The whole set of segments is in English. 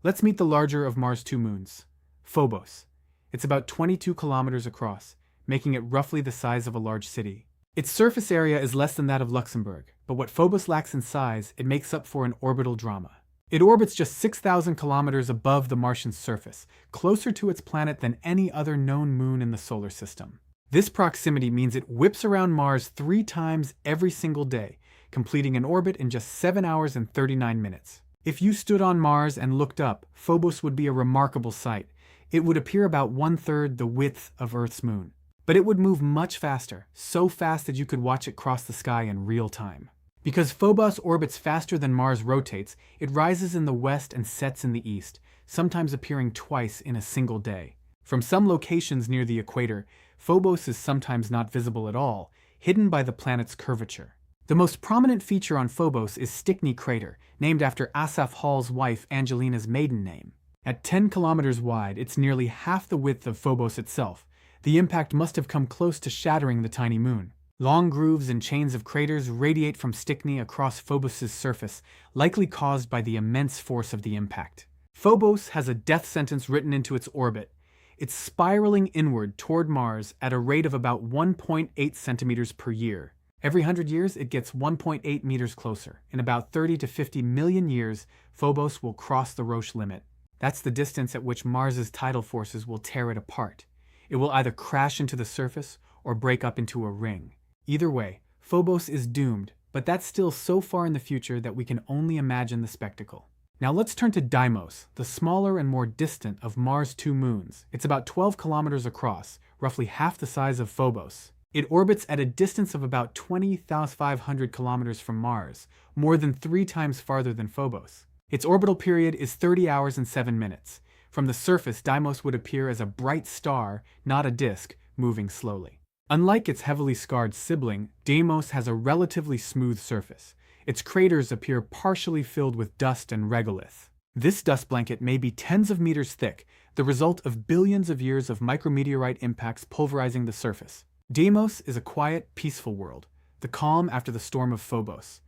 Let's meet the larger of Mars' two moons, Phobos. It's about 22 kilometers across, making it roughly the size of a large city. Its surface area is less than that of Luxembourg, but what Phobos lacks in size, it makes up for in orbital drama. It orbits just 6,000 kilometers above the Martian surface, closer to its planet than any other known moon in the solar system. This proximity means it whips around Mars 3 times every single day, completing an orbit in just 7 hours and 39 minutes. If you stood on Mars and looked up, Phobos would be a remarkable sight. It would appear about 1/3 the width of Earth's moon. But it would move much faster, so fast that you could watch it cross the sky in real time. Because Phobos orbits faster than Mars rotates, it rises in the west and sets in the east, sometimes appearing twice in a single day. From some locations near the equator, Phobos is sometimes not visible at all, hidden by the planet's curvature. The most prominent feature on Phobos is Stickney Crater, named after Asaph Hall's wife Angelina's maiden name. At 10 kilometers wide, it's nearly half the width of Phobos itself. The impact must have come close to shattering the tiny moon. Long grooves and chains of craters radiate from Stickney across Phobos' surface, likely caused by the immense force of the impact. Phobos has a death sentence written into its orbit. It's spiraling inward toward Mars at a rate of about 1.8 centimeters per year. Every 100 years, it gets 1.8 meters closer. In about 30 to 50 million years, Phobos will cross the Roche limit. That's the distance at which Mars's tidal forces will tear it apart. It will either crash into the surface or break up into a ring. Either way, Phobos is doomed, but that's still so far in the future that we can only imagine the spectacle. Now let's turn to Deimos, the smaller and more distant of Mars' two moons. It's about 12 kilometers across, roughly half the size of Phobos. It orbits at a distance of about 20,500 kilometers from Mars, more than 3 times farther than Phobos. Its orbital period is 30 hours and 7 minutes. From the surface, Deimos would appear as a bright star, not a disk, moving slowly. Unlike its heavily scarred sibling, Deimos has a relatively smooth surface. Its craters appear partially filled with dust and regolith. This dust blanket may be tens of meters thick, the result of billions of years of micrometeorite impacts pulverizing the surface. Deimos is a quiet, peaceful world, the calm after the storm of Phobos.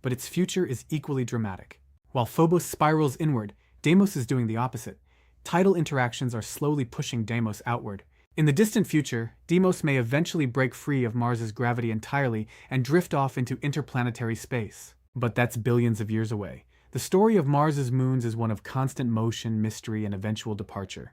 But its future is equally dramatic. While Phobos spirals inward, Deimos is doing the opposite. Tidal interactions are slowly pushing Deimos outward. In the distant future, Deimos may eventually break free of Mars's gravity entirely and drift off into interplanetary space. But that's billions of years away. The story of Mars's moons is one of constant motion, mystery, and eventual departure.